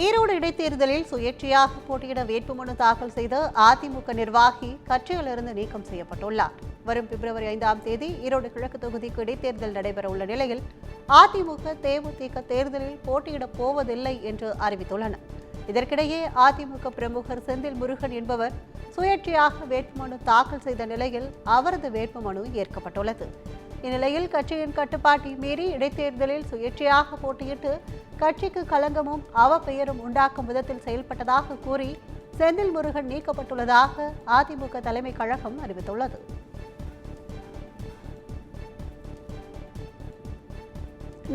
ஈரோடு இடைத்தேர்தலில் சுயேட்சையாக போட்டியிட வேட்புமனு தாக்கல் செய்த அதிமுக நிர்வாகி கட்சியிலிருந்து நீக்கம் செய்யப்பட்டுள்ளார். வரும் பிப்ரவரி 5ஆம் தேதி ஈரோடு கிழக்கு தொகுதிக்கு இடைத்தேர்தல் நடைபெற உள்ள நிலையில் அதிமுக தேமுதிக தேர்தலில் போட்டியிடப் போவதில்லை என்று அறிவித்துள்ளன. இதற்கிடையே அதிமுக பிரமுகர் செந்தில் முருகன் என்பவர் சுயேட்சையாக வேட்புமனு தாக்கல் செய்த நிலையில் அவரது வேட்புமனு ஏற்கப்பட்டுள்ளது. இந்நிலையில் கட்சியின் கட்டுப்பாட்டை மீறி இடைத்தேர்தலில் சுயேட்சையாக போட்டியிட்டு கட்சிக்கு களங்கமும் அவப்பெயரும் உண்டாக்கும் விதத்தில் செயல்பட்டதாக கூறி செந்தில் முருகன் நீக்கப்பட்டுள்ளதாக அதிமுக தலைமை கழகம் அறிவித்துள்ளது.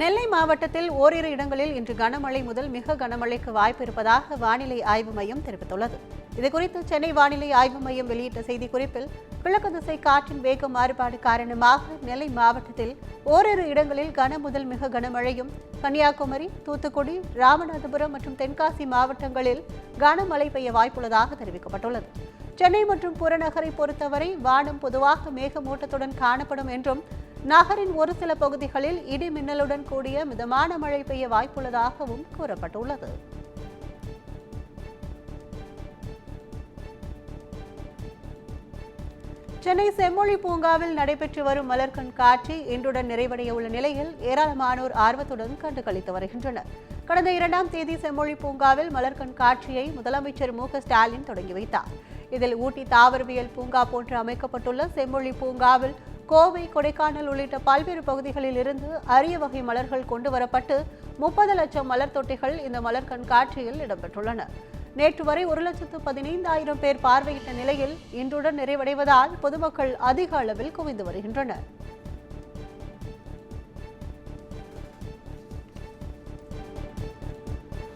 நெல்லை மாவட்டத்தில் ஓரிரு இடங்களில் இன்று கனமழை முதல் மிக கனமழைக்கு வாய்ப்பு இருப்பதாக வானிலை ஆய்வு மையம் தெரிவித்துள்ளது. இதுகுறித்து சென்னை வானிலை ஆய்வு மையம் வெளியிட்ட செய்திக்குறிப்பில் கிழக்கு திசை காற்றின் வேக மாறுபாடு காரணமாக நெல்லை மாவட்டத்தில் ஓரிரு இடங்களில் கன முதல் மிக கனமழையும், கன்னியாகுமரி, தூத்துக்குடி, ராமநாதபுரம் மற்றும் தென்காசி மாவட்டங்களில் கனமழை பெய்ய வாய்ப்புள்ளதாக தெரிவிக்கப்பட்டுள்ளது. சென்னை மற்றும் புறநகரை பொறுத்தவரை வானம் பொதுவாக மேகமூட்டத்துடன் காணப்படும் என்றும் நகரின் ஒரு சில பகுதிகளில் இடி மின்னலுடன் கூடிய மிதமான மழை பெய்ய வாய்ப்புள்ளதாகவும் கூறப்பட்டுள்ளது. சென்னை செம்மொழி பூங்காவில் நடைபெற்று வரும் மலர் கண்காட்சி இன்றுடன் நிறைவடைய உள்ள நிலையில் ஏராளமானோர் ஆர்வத்துடன் கண்டுகளித்து வருகின்றனர். கடந்த 2ஆம் தேதி செம்மொழி பூங்காவில் மலர் கண்காட்சியை முதலமைச்சர் மு.க.ஸ்டாலின் தொடங்கி வைத்தார். இதில் ஊட்டி தாவரவியல் பூங்கா போன்று அமைக்கப்பட்டுள்ள செம்மொழி பூங்காவில் கோவை, கொடைக்கானல் உள்ளிட்ட பல்வேறு பகுதிகளில் இருந்து அரிய வகை மலர்கள் கொண்டு வரப்பட்டு 30 லட்சம் மலர் தொட்டிகள் இந்த மலர் கண்காட்சியில் இடம்பெற்றுள்ளன. நேற்று வரை 1,15,000 பேர் பார்வையிட்ட நிலையில் இன்றுடன் நிறைவடைவதால் பொதுமக்கள் அதிக அளவில் குவிந்து வருகின்றனர்.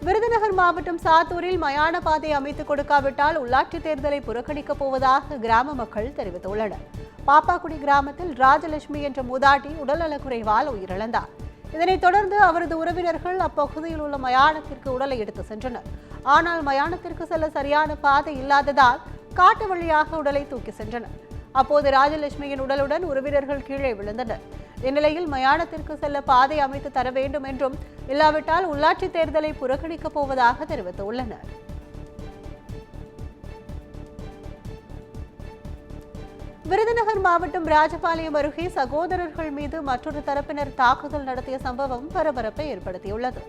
விருதுநகர் மாவட்டம் சாத்தூரில் மயான பாதை அமைத்துக் கொடுக்காவிட்டால் உள்ளாட்சித் தேர்தலை புறக்கணிக்கப் போவதாக கிராம மக்கள் தெரிவித்துள்ளனர். பாப்பாக்குடி கிராமத்தில் ராஜலட்சுமி என்ற மூதாட்டி உடல்நலக்குறைவால் உயிரிழந்தார். இதனைத் தொடர்ந்து அவரது உறவினர்கள் அப்பகுதியில் உள்ள மயானத்திற்கு உடலை எடுத்து சென்றனர். ஆனால் மயானத்திற்கு செல்ல சரியான பாதை இல்லாததால் காட்டு வழியாக உடலை தூக்கி சென்றனர். அப்போது ராஜலட்சுமியின் உடலுடன் உறவினர்கள் கீழே விழுந்தனர். இந்நிலையில் மயானத்திற்கு செல்ல பாதை அமைத்து தர வேண்டும் என்றும், இல்லாவிட்டால் உள்ளாட்சித் தேர்தலை புறக்கணிக்கப் போவதாக தெரிவித்துள்ளனர். விருதுநகர் மாவட்டம் ராஜபாளையம் அருகே சகோதரர்கள் மீது மற்றொரு தரப்பினர் தாக்குதல் நடத்திய சம்பவம் பரபரப்பை ஏற்படுத்தியுள்ளது.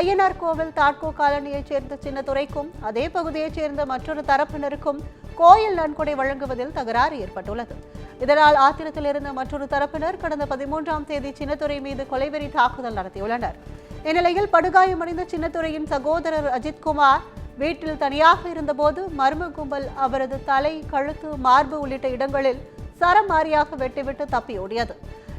ஐயனார் கோவில் தாட்கோ காலனியைச் சேர்ந்த சின்னத்துரைக்கும் அதே பகுதியைச் சேர்ந்த மற்றொரு தரப்பினருக்கும் கோயில் நன்கொடை வழங்குவதில் தகராறு ஏற்பட்டுள்ளது. இதனால் ஆத்திரத்தில் இருந்த மற்றொரு தரப்பினர் கடந்த 13ஆம் தேதி சின்னத்துரை மீது கொலைவெறி தாக்குதல் நடத்தியுள்ளனர். இந்நிலையில் படுகாயமடைந்த சின்னத்துரையின் சகோதரர் அஜித்குமார் வீட்டில் தனியாக இருந்தபோது மர்ம கும்பல் அவரது தலை, கழுத்து, மார்பு உள்ளிட்ட இடங்களில் சரமாரியாக வெட்டிவிட்டு தப்பியோடியது.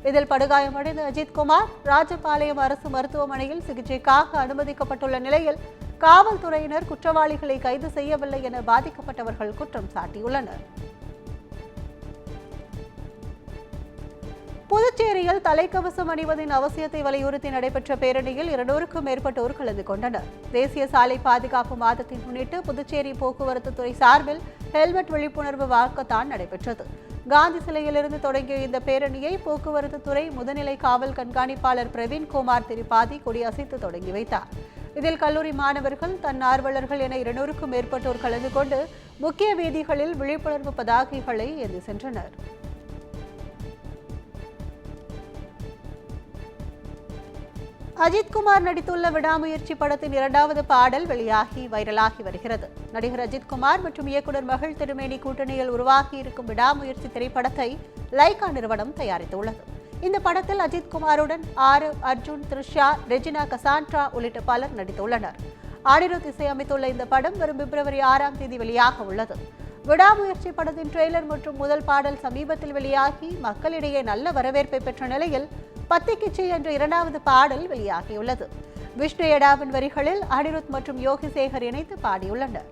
இதில் படுகாயமடைந்த அஜித்குமார் ராஜபாளையம் அரசு மருத்துவமனையில் சிகிச்சைக்காக அனுமதிக்கப்பட்டுள்ள நிலையில் காவல்துறையினர் குற்றவாளிகளை கைது செய்யவில்லை என பாதிக்கப்பட்டவர்கள் குற்றம் சாட்டியுள்ளனர். புதுச்சேரியில் தலைக்கவசம் அணிவதின் அவசியத்தை வலியுறுத்தி நடைபெற்ற பேரணியில் 200க்கும் மேற்பட்டோர் கலந்து கொண்டனர். தேசிய சாலை பாதுகாப்பு மாதத்தை முன்னிட்டு புதுச்சேரி போக்குவரத்து துறை சார்பில் ஹெல்மெட் விழிப்புணர்வு வாக்கத்தான் நடைபெற்றது. காந்தி சிலையிலிருந்து தொடங்கிய இந்த பேரணியை போக்குவரத்து துறை முதுநிலை காவல் கண்காணிப்பாளர் பிரவீன்குமார் திரிபாதி கொடியசைத்து தொடங்கி வைத்தார். இதில் கல்லூரி மாணவர்கள், தன்னார்வலர்கள் என 200க்கும் மேற்பட்டோர் கலந்து கொண்டு முக்கிய வீதிகளில் விழிப்புணர்வு பதாகைகளை ஏந்தி சென்றனர். அஜித்குமார் நடித்துள்ள விடாமுயற்சி படத்தின் 2வது பாடல் வெளியாகி வைரலாகி வருகிறது. நடிகர் அஜித்குமார் மற்றும் இயக்குநர் மகள் திருமேனி கூட்டணியில் உருவாகி இருக்கும் விடாமுயற்சி திரைப்படத்தை லைகா நிறுவனம் தயாரித்துள்ளது. இந்த படத்தில் அஜித்குமாருடன் ஆரவ், அர்ஜுன், த்ரிஷா, ரெஜினா கசாண்ட்ரா உள்ளிட்ட பலர் நடித்துள்ளனர். அனிருத் இசையமைத்துள்ள இந்த படம் வரும் பிப்ரவரி 6ஆம் தேதி வெளியாக உள்ளது. விடாமுயற்சி படத்தின் ட்ரெய்லர் மற்றும் முதல் பாடல் சமீபத்தில் வெளியாகி மக்களிடையே நல்ல வரவேற்பை பெற்ற நிலையில் பத்திக்கிச்சி என்ற 2வது பாடல் வெளியாகியுள்ளது. விஷ்ணு எடாவின் வரிகளில் அனிருத் மற்றும் யோகி சேகர் இணைத்து பாடியுள்ளனர்.